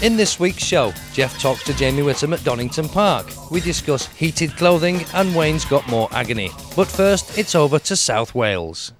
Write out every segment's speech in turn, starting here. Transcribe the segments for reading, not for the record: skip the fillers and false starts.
In this week's show, Jeff talks to Jamie Whittam at Donington Park. We discuss heated clothing and Wayne's got more agony. But first, it's over to South Wales.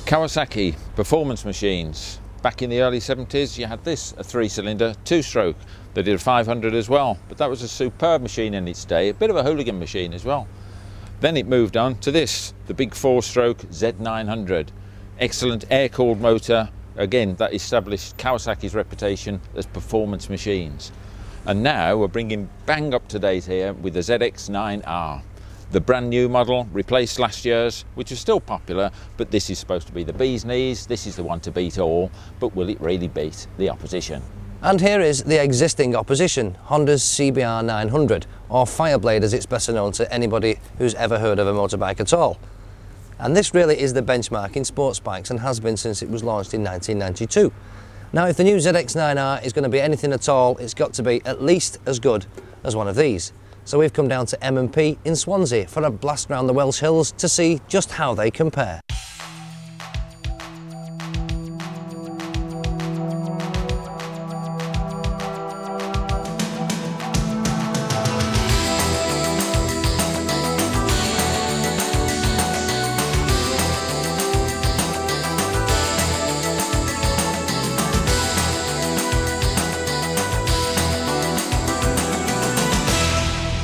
Kawasaki performance machines. Back in the early 70s you had this, a 3-cylinder 2-stroke. They did a 500 as well, but that was a superb machine in its day, a bit of a hooligan machine as well. Then it moved on to this, the big 4-stroke Z900. Excellent air-cooled motor, again that established Kawasaki's reputation as performance machines. And now we're bringing bang up to date here with the ZX9R. The brand new model replaced last year's, which is still popular, but this is supposed to be the bee's knees. This is the one to beat all, but will it really beat the opposition? And here is the existing opposition, Honda's CBR 900, or Fireblade as it's better known to anybody who's ever heard of a motorbike at all. And this really is the benchmark in sports bikes and has been since it was launched in 1992. Now if the new ZX9R is going to be anything at all, it's got to be at least as good as one of these. So we've come down to M&P in Swansea for a blast round the Welsh Hills to see just how they compare.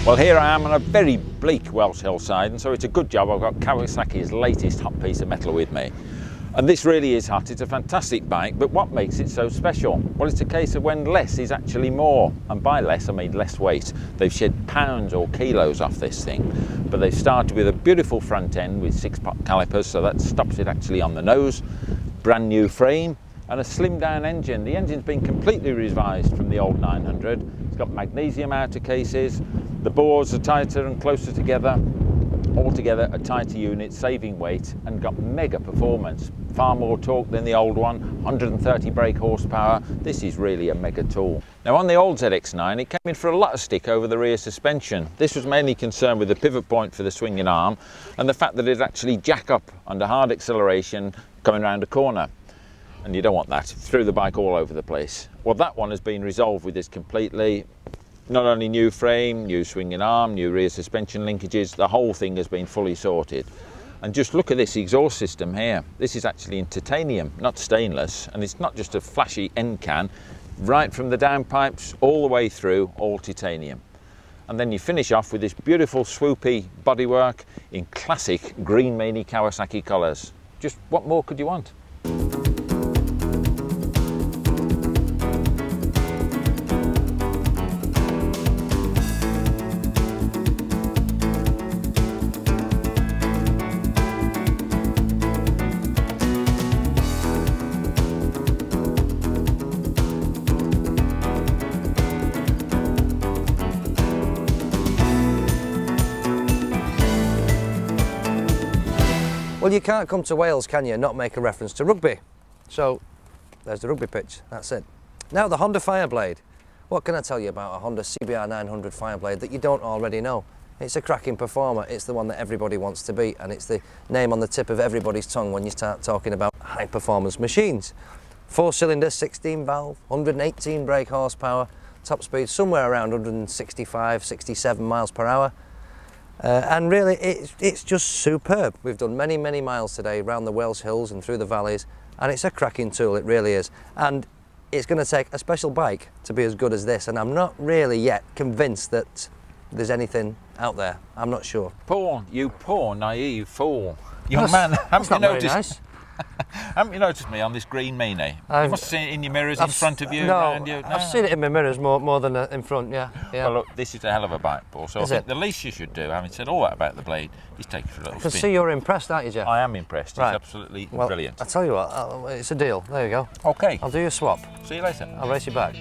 Well, here I am on a very bleak Welsh hillside, and so it's a good job I've got Kawasaki's latest hot piece of metal with me. And this really is hot. It's a fantastic bike, but what makes it so special? Well, it's a case of when less is actually more, and by less I mean less weight. They've shed pounds or kilos off this thing, but they've started with a beautiful front end with 6-pot calipers, so that stops it actually on the nose, brand new frame, and a slimmed down engine. The engine's been completely revised from the old 900. It's got magnesium outer cases, the bores are tighter and closer together, altogether a tighter unit, saving weight, and got mega performance. Far more torque than the old one, 130 brake horsepower. This is really a mega tool. Now on the old ZX9 it came in for a lot of stick over the rear suspension. This was mainly concerned with the pivot point for the swinging arm and the fact that it actually jack up under hard acceleration coming around a corner. And you don't want that, it threw the bike all over the place. Well, that one has been resolved with this completely. Not only new frame, new swinging arm, new rear suspension linkages, the whole thing has been fully sorted. And just look at this exhaust system here. This is actually in titanium, not stainless, and it's not just a flashy end can, right from the downpipes all the way through, all titanium. And then you finish off with this beautiful swoopy bodywork in classic green Meanie Kawasaki colours. Just what more could you want? Well, you can't come to Wales, can you, not make a reference to rugby? So, there's the rugby pitch, that's it. Now the Honda Fireblade. What can I tell you about a Honda CBR 900 Fireblade that you don't already know? It's a cracking performer, it's the one that everybody wants to beat, and it's the name on the tip of everybody's tongue when you start talking about high performance machines. 4-cylinder, 16 valve, 118 brake horsepower, top speed somewhere around 165, 67 miles per hour. And really it's just superb. We've done many miles today around the Welsh Hills and through the valleys, and it's a cracking tool, it really is. And it's going to take a special bike to be as good as this, and I'm not really yet convinced that there's anything out there. I'm not sure. Paul, you poor naive fool. Young man, haven't you noticed? Nice. Haven't you noticed me on this green Meanie? You must see it in your mirrors in front of you, no, around you. No, I've seen it in my mirrors more than in front, yeah. Well, look, this is a hell of a bike, Paul. So I think the least you should do, having said all that about the blade, is take it for a little spin. I can see you're impressed, aren't you, Jeff? I am impressed. Right. It's absolutely brilliant. I'll tell you what, it's a deal. There you go. Okay. I'll do you a swap. See you later. I'll race you back.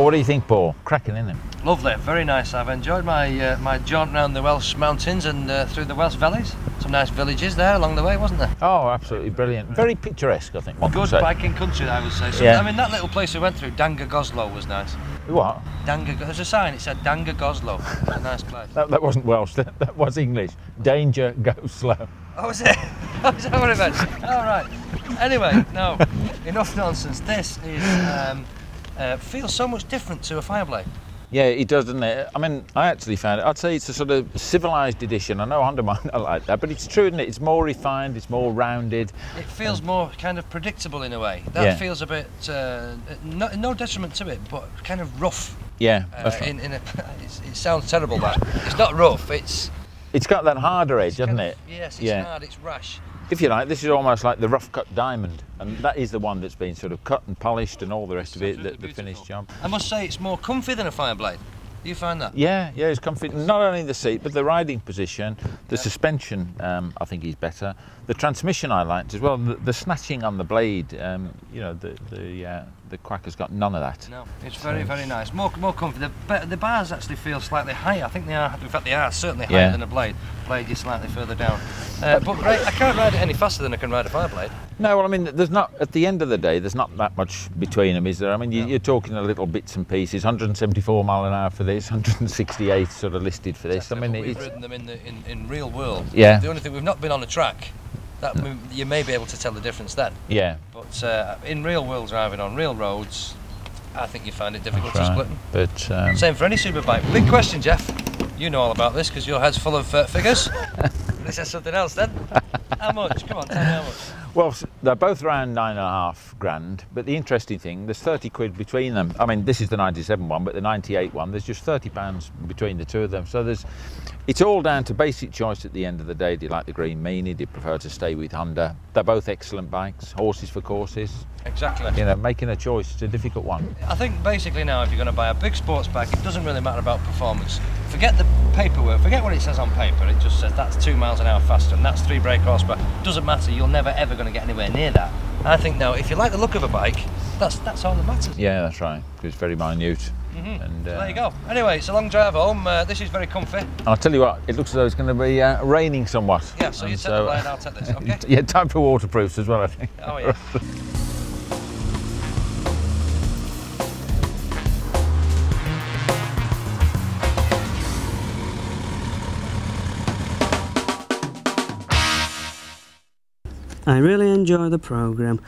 Well, what do you think, Paul? Cracking, isn't it? Lovely, very nice. I've enjoyed my my jaunt around the Welsh mountains and through the Welsh valleys. Some nice villages there along the way, wasn't there? Oh, absolutely brilliant. Very picturesque, I think. Good biking country, I would say. So, Yeah. I mean, that little place we went through, Dangagoslow, was nice. What? There's a sign, it said Dangagoslow. It's a nice place. That wasn't Welsh, that was English. Danger, go slow. Oh, is it? Oh, is that what it meant? All right. Anyway, no, enough nonsense. This is feels so much different to a Fireblade. Yeah, it does, doesn't it? I mean, I actually found it, I'd say it's a sort of civilised edition. I know Honda might not like that, but it's true, isn't it? It's more refined, it's more rounded. It feels more kind of predictable in a way. That feels a bit, no detriment to it, but kind of rough. Yeah, that's right. It sounds terrible, that. It's not rough, it's got that harder edge, hasn't it? Yes, it's hard, it's rash. If you like, this is almost like the rough cut diamond, and that is the one that's been sort of cut and polished and all the rest of it, the finished job. I must say it's more comfy than a Fireblade. Do you find that? Yeah, it's comfy. Not only the seat, but the riding position, the suspension. I think is better. The transmission I liked as well. The snatching on the blade. You know, the Quacker's got none of that. No, it's very nice. More comfy. The bars actually feel slightly higher. I think they are. In fact, they are certainly higher than a Blade. Blade is slightly further down. But great. I can't ride it any faster than I can ride a Fireblade. No, well, I mean, there's not. At the end of the day, there's not that much between them, is there? I mean, you're talking a little bits and pieces. 174 mile an hour for this, 168 sort of listed for this. Exactly, I mean, we've ridden them in real world. Yeah. The only thing, we've not been on a track. That you may be able to tell the difference then. Yeah. But in real world driving on real roads, I think you find it difficult to split them. But same for any superbike. Big question, Jeff. You know all about this because your head's full of figures. This is something else then. How much? Come on, tell me how much. Well, they're both around £9.5 grand, but the interesting thing, there's 30 quid between them. I mean, this is the 97 one, but the 98 one, there's just £30 between the two of them. So it's all down to basic choice at the end of the day. Do you like the Green Meanie? Do you prefer to stay with Honda? They're both excellent bikes, horses for courses. Exactly. You know, making a choice is a difficult one. I think basically now, if you're going to buy a big sports bike, it doesn't really matter about performance. Forget the paperwork, forget what it says on paper. It just says that's 2 miles an hour faster and that's 3 brake horsepower. Doesn't matter, you're never ever going to get anywhere near that. I think now, if you like the look of a bike, that's all that matters. Yeah, that's right, because it's very minute. And, so there you go. Anyway, it's a long drive home. This is very comfy. I'll tell you what, it looks as though it's going to be raining somewhat. Yeah, so you take the Blade, I'll take this, okay? Yeah, time for waterproofs as well, I think. Oh, yeah. I really enjoy the programme,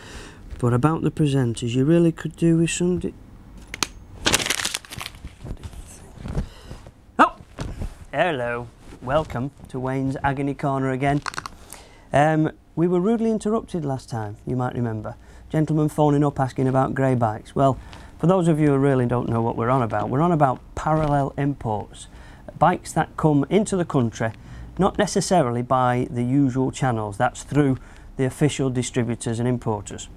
but about the presenters, you really could do with some... Oh! Hello. Welcome to Wayne's Agony Corner again. We were rudely interrupted last time, you might remember. Gentleman phoning up asking about grey bikes. Well, for those of you who really don't know what we're on about parallel imports. Bikes that come into the country, not necessarily by the usual channels, that's through the official distributors and importers.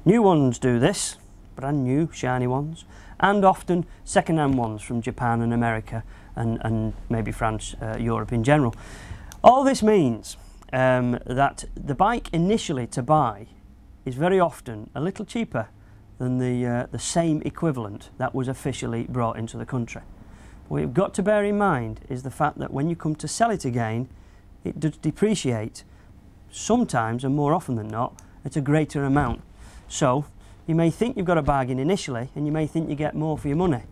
New ones do this, brand new, shiny ones, and often second-hand ones from Japan and America and maybe France, Europe in general. All this means that the bike initially to buy is very often a little cheaper than the same equivalent that was officially brought into the country. What you've got to bear in mind is the fact that when you come to sell it again, it does depreciate. Sometimes, and more often than not, at a greater amount. So you may think you've got a bargain initially and you may think you get more for your money,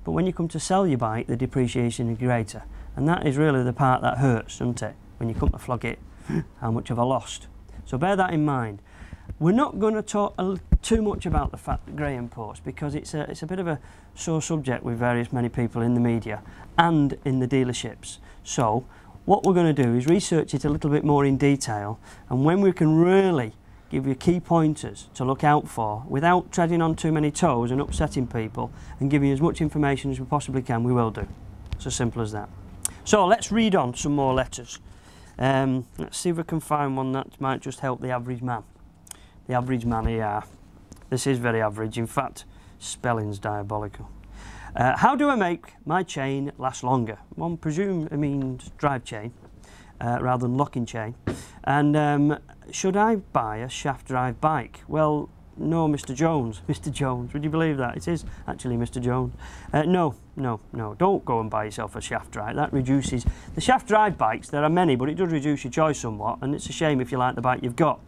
but when you come to sell your bike, the depreciation is greater, and that is really the part that hurts, doesn't it, when you come to flog it, how much have I lost? So bear that in mind. We're not going to talk too much about the fact that grey imports, because it's a bit of a sore subject with many people in the media and in the dealerships. So what we're going to do is research it a little bit more in detail, and when we can really give you key pointers to look out for without treading on too many toes and upsetting people, and giving you as much information as we possibly can, we will do. It's as simple as that. So let's read on some more letters. Let's see if we can find one that might just help the average man. The average man here. This is very average, in fact spelling's diabolical. How do I make my chain last longer? One presume it means drive chain rather than locking chain. And should I buy a shaft drive bike? Well, No, Mr. Jones. Mr. Jones, would you believe that? It is actually Mr. Jones. No, don't go and buy yourself a shaft drive. That reduces... The shaft drive bikes, there are many, but it does reduce your choice somewhat, and it's a shame if you like the bike you've got.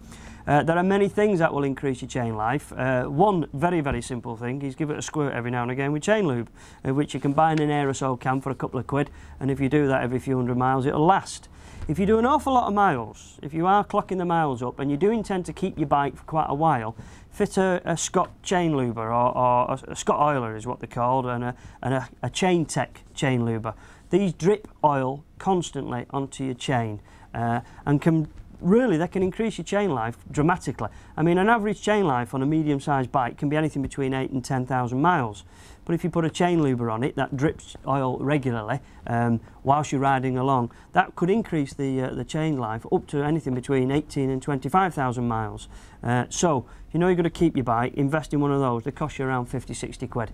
There are many things that will increase your chain life. One very, very simple thing is give it a squirt every now and again with chain lube, which you can buy in an aerosol can for a couple of quid, and if you do that every few hundred miles, it'll last. If you do an awful lot of miles, if you are clocking the miles up and you do intend to keep your bike for quite a while, fit a Scott chain luber, or a Scott oiler is what they're called, and a Chain Tech chain luber. These drip oil constantly onto your chain and can really, they can increase your chain life dramatically. I mean, an average chain life on a medium-sized bike can be anything between 8 and 10,000 miles. But if you put a chain luber on it that drips oil regularly whilst you're riding along, that could increase the chain life up to anything between 18 and 25,000 miles. So, if you know you're going to keep your bike, invest in one of those. They cost you around 50, 60 quid.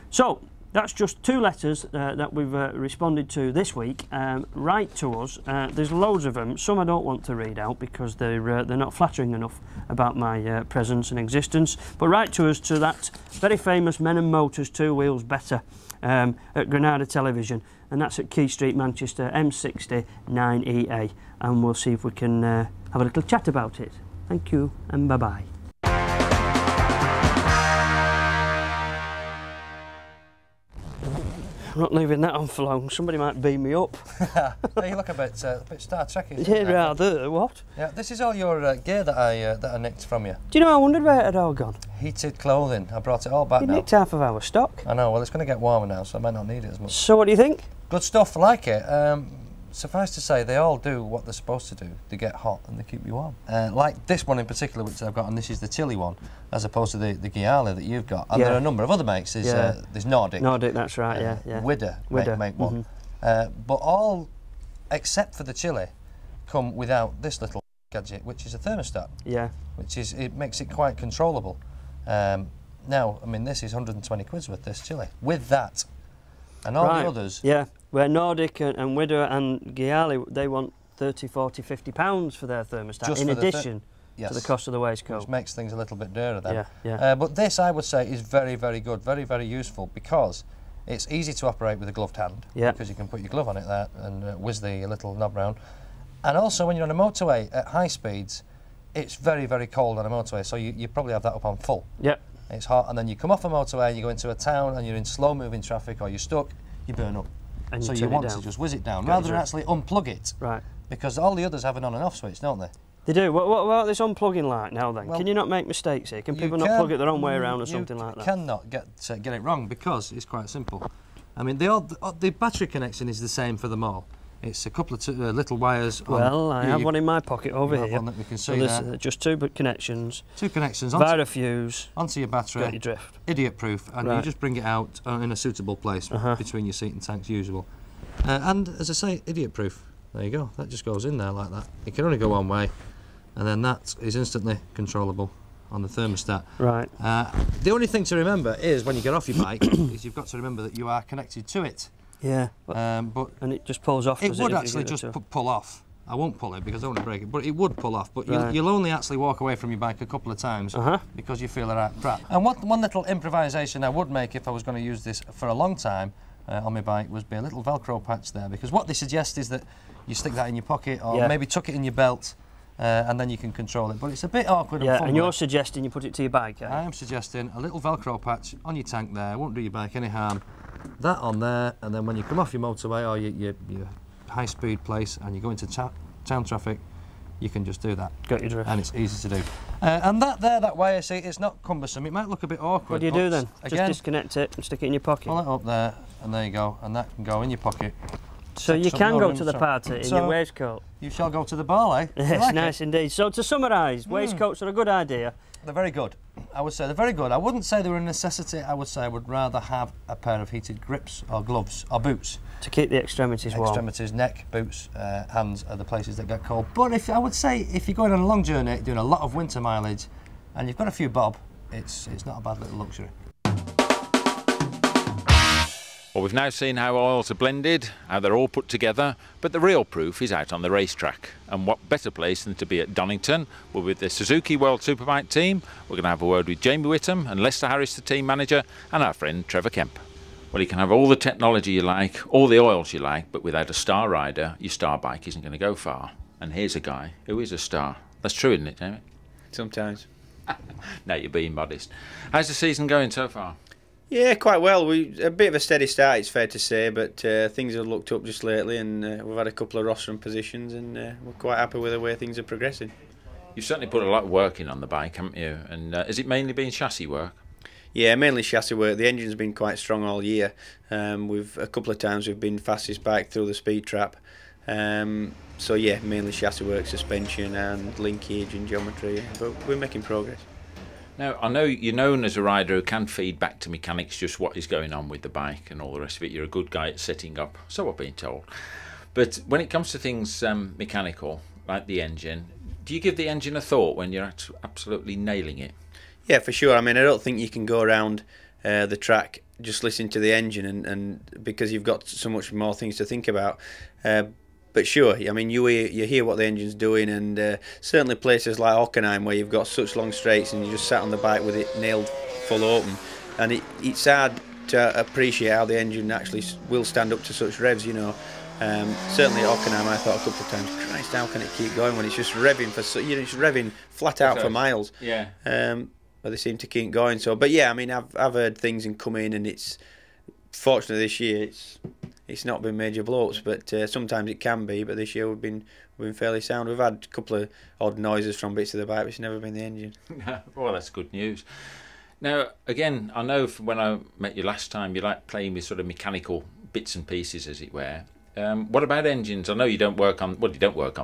So, that's just 2 letters that we've responded to this week. Write to us. There's loads of them. Some I don't want to read out because they're not flattering enough about my presence and existence. But write to us to that very famous Men and Motors 2 Wheels Better at Granada Television, and that's at Key Street, Manchester, M60 9EA. And we'll see if we can have a little chat about it. Thank you and bye-bye. I'm not leaving that on for long. Somebody might beam me up. You look a bit Star Trek-y. Yeah, rather. What? Yeah, this is all your gear that I nicked from you. Do you know, I wondered where it had all gone. Heated clothing. I brought it all back You now. nicked half of our stock. I know. Well, it's going to get warmer now, so I might not need it as much. So what do you think? Good stuff. I like it. Suffice to say, they all do what they're supposed to do. They get hot and they keep you warm. Like this one in particular, which I've got, and this is the chilly one, as opposed to the Ghiali that you've got. And there are a number of other makes. There's Nordic. Nordic, that's right, yeah. Widder make one. But all, except for the chilly, come without this little gadget, which is a thermostat. Yeah. It makes it quite controllable. Now, I mean, this is 120 quid's worth, this chilly. With that, and all the others... Yeah, where Nordic and Widder and Ghiali, they want 30, 40, 50 pounds for their thermostat, just in addition to the cost of the waistcoat. Which makes things a little bit dearer then. Yeah. But this, I would say, is very, very good, very, very useful, because it's easy to operate with a gloved hand, because you can put your glove on it there and whiz the little knob round. And also, when you're on a motorway at high speeds, it's very, very cold on a motorway, so you probably have that up on full. Yep. It's hot, and then you come off a motorway and you go into a town and you're in slow-moving traffic, or you're stuck, you burn up. And so you want to just whiz it down, rather than actually unplug it. Right. Because all the others have an on and off switch, don't they? They do. What about this unplugging like now then? Well, can you not make mistakes here? Can people not plug it their own way around or something like that? You cannot get it wrong, because it's quite simple. I mean, the battery connection is the same for them all. It's a couple of little wires. Well, I have one in my pocket over here. One that we can see there. Just 2 connections. 2 connections. Via a fuse. Onto your battery. Got your drift. Idiot-proof, and you just bring it out in a suitable place between your seat and tank's usual. And as I say, idiot-proof. There you go. That just goes in there like that. It can only go one way, and then that is instantly controllable on the thermostat. Right. The only thing to remember is when you get off your bike, is you've got to remember that you are connected to it. Yeah. And it just pulls off. It would actually just pull off. I won't pull it because I don't want to break it, but it would pull off. But you'll only actually walk away from your bike a couple of times because you feel a right crap. And one little improvisation I would make if I was going to use this for a long time on my bike was be a little Velcro patch there, because what they suggest is that you stick that in your pocket or maybe tuck it in your belt. And then you can control it, but it's a bit awkward and fun. And you're suggesting you put it to your bike, I am suggesting a little Velcro patch on your tank there, won't do your bike any harm. That on there, and then when you come off your motorway or your high-speed place and you go into town traffic, you can just do that. Got your drift. And it's easy to do. And that way, see, it's not cumbersome. It might look a bit awkward. What do you do then? Just disconnect it and stick it in your pocket? Pull it up there, and there you go, and that can go in your pocket. So you can go to the party in your waistcoat? You shall go to the ball, eh? Yes, nice indeed. So to summarise, waistcoats are a good idea. They're very good. I would say they're very good. I wouldn't say they were a necessity. I would say I would rather have a pair of heated grips or gloves or boots. To keep the extremities warm. Extremities, neck, boots, hands are the places that get cold. But I would say if you're going on a long journey, doing a lot of winter mileage, and you've got a few bob, it's not a bad little luxury. Well, we've now seen how oils are blended, how they're all put together, but the real proof is out on the racetrack. And what better place than to be at Donington? We're with the Suzuki World Superbike team. We're going to have a word with Jamie Whittam and Lester Harris, the team manager, and our friend Trevor Kemp. Well, you can have all the technology you like, all the oils you like, but without a star rider, your star bike isn't going to go far. And here's a guy who is a star. That's true, isn't it, Jamie? Sometimes. No, you're being modest. How's the season going so far? Yeah, quite well. A bit of a steady start, it's fair to say, but things have looked up just lately, and we've had a couple of rostrum positions, and we're quite happy with the way things are progressing. You've certainly put a lot of work in on the bike, haven't you? And has it mainly been chassis work? Yeah, mainly chassis work. The engine's been quite strong all year. A couple of times we've been fastest bike through the speed trap. So yeah, mainly chassis work, suspension and linkage and geometry, but we're making progress. Now, I know you're known as a rider who can feed back to mechanics just what is going on with the bike and all the rest of it. You're a good guy at setting up, so I've been told. But when it comes to things mechanical, like the engine, do you give the engine a thought when you're absolutely nailing it? Yeah, for sure. I mean, I don't think you can go around the track just listening to the engine, and because you've got so much more things to think about. But sure, I mean, you hear what the engine's doing, and certainly places like Hockenheim where you've got such long straights and you just sat on the bike with it nailed full open, and it's hard to appreciate how the engine actually will stand up to such revs, you know. Certainly at Hockenheim, I thought a couple of times, Christ, how can it keep going when it's just revving it's revving flat out for miles. Yeah. But they seem to keep going. So, but yeah, I mean, I've heard things and come in, and it's fortunately this year it's not been major blowups, but sometimes it can be. But this year we've been fairly sound. We've had a couple of odd noises from bits of the bike, which has never been the engine. Well, that's good news. Now, again, I know from when I met you last time, you like playing with sort of mechanical bits and pieces, as it were. What about engines? I know you don't work on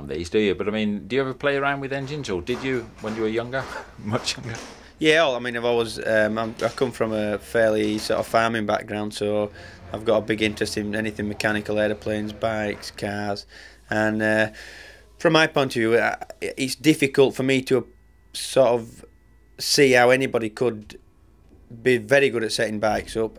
these, do you? But I mean, do you ever play around with engines, or did you when you were younger, much younger? Yeah, I mean, I've always I come from a fairly sort of farming background, so I've got a big interest in anything mechanical, aeroplanes, bikes, cars, and from my point of view, it's difficult for me to sort of see how anybody could be very good at setting bikes up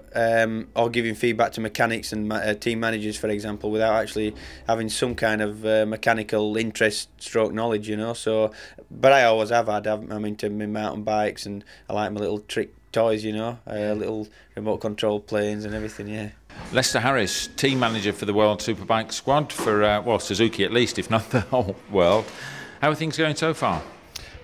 or giving feedback to mechanics and team managers, for example, without actually having some kind of mechanical interest stroke knowledge, you know. So, but I always have had. I'm into my mountain bikes, and I like my little trick toys, you know, little remote control planes and everything, yeah. Lester Harris, team manager for the World Superbike squad for, well, Suzuki at least, if not the whole world. How are things going so far?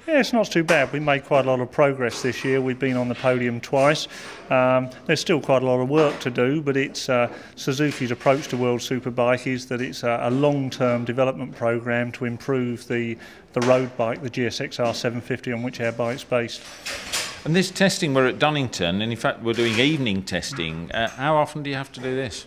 Yeah, it's not too bad. We made quite a lot of progress this year. We've been on the podium twice. There's still quite a lot of work to do, but it's Suzuki's approach to World Superbike is that it's a long-term development program to improve the road bike, the GSXR 750, on which our bike's based. And this testing, we're at Donington, and in fact we're doing evening testing. How often do you have to do this?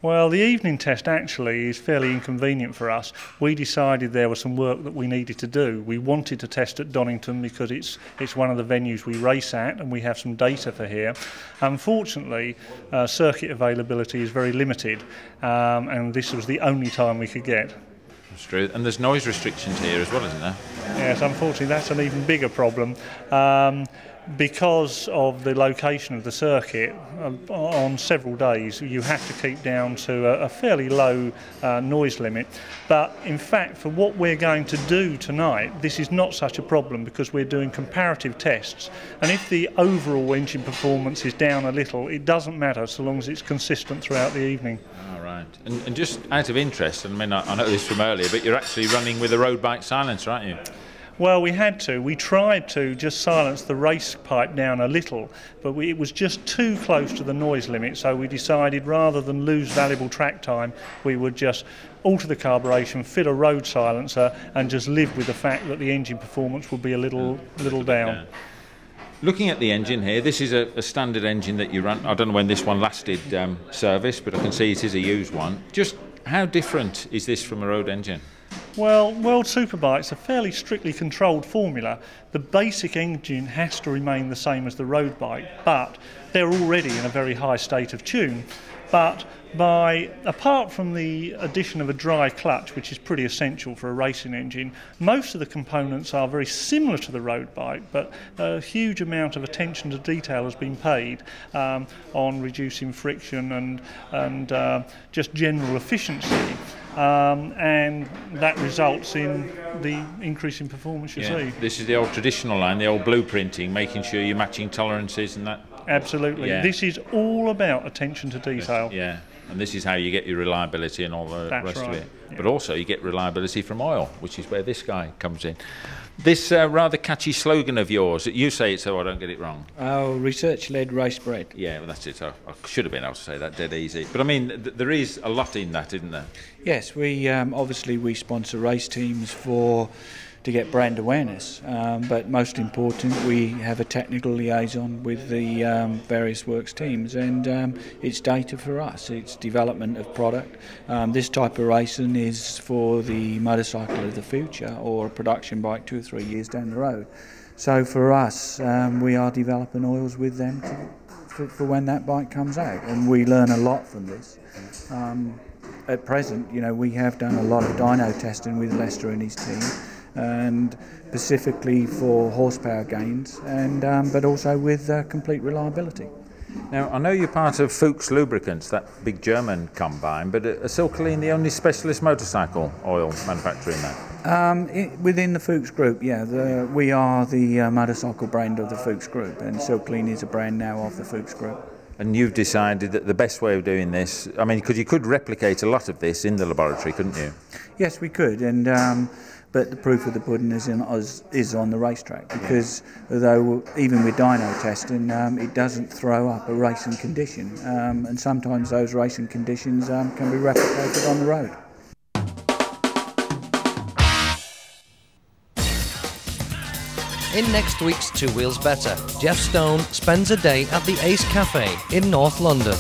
Well, the evening test actually is fairly inconvenient for us. We decided there was some work that we needed to do. We wanted to test at Donington because it's one of the venues we race at, and we have some data for here. Unfortunately, circuit availability is very limited, and this was the only time we could get. That's true. And there's noise restrictions here as well, isn't there? Yes, unfortunately that's an even bigger problem. Because of the location of the circuit, on several days you have to keep down to a fairly low noise limit. But in fact, for what we're going to do tonight, this is not such a problem because we're doing comparative tests. And if the overall engine performance is down a little, it doesn't matter so long as it's consistent throughout the evening. All right. And just out of interest, I mean, I know this from earlier, but you're actually running with a road bike silencer, aren't you? Well, we had to. We tried to just silence the race pipe down a little, but it was just too close to the noise limit, so we decided rather than lose valuable track time, we would just alter the carburation, fit a road silencer, and just live with the fact that the engine performance would be a little down. Looking at the engine here, this is a standard engine that you run. I don't know when this one last did service, but I can see it is a used one. Just how different is this from a road engine? Well, World Superbike's a fairly strictly controlled formula. The basic engine has to remain the same as the road bike, but they're already in a very high state of tune. But apart from the addition of a dry clutch, which is pretty essential for a racing engine, most of the components are very similar to the road bike, but a huge amount of attention to detail has been paid on reducing friction and just general efficiency. And that results in the increase in performance you see. This is the old traditional line, the old blueprinting, making sure you're matching tolerances and that. Absolutely. Yeah. This is all about attention to detail. Yeah, and this is how you get your reliability and all the rest of it. Yeah. But also you get reliability from oil, which is where this guy comes in. This rather catchy slogan of yours, you say it so I don't get it wrong. Oh, research-led race bred. Yeah, well, that's it. I should have been able to say that dead easy. But I mean, there is a lot in that, isn't there? Yes, we obviously we sponsor race teams to get brand awareness, but most important, we have a technical liaison with the various works teams, and it's data for us. It's development of product. This type of racing is for the motorcycle of the future, or a production bike 2 or 3 years down the road. So for us, we are developing oils with them for when that bike comes out, and we learn a lot from this. At present, you know, we have done a lot of dyno testing with Lester and his team, and specifically for horsepower gains, and but also with complete reliability. Now, I know you're part of Fuchs Lubricants, that big German combine, but are Silklene the only specialist motorcycle oil manufacturer in that? Within the Fuchs Group, yeah, we are the motorcycle brand of the Fuchs Group, and Silklene is a brand now of the Fuchs Group. And you've decided that the best way of doing this, I mean, because you could replicate a lot of this in the laboratory, couldn't you? Yes, we could, and but the proof of the pudding is on the racetrack, because although even with dyno testing, it doesn't throw up a racing condition, and sometimes those racing conditions can be replicated on the road. In next week's Two Wheels Better, Jeff Stone spends a day at the Ace Cafe in North London.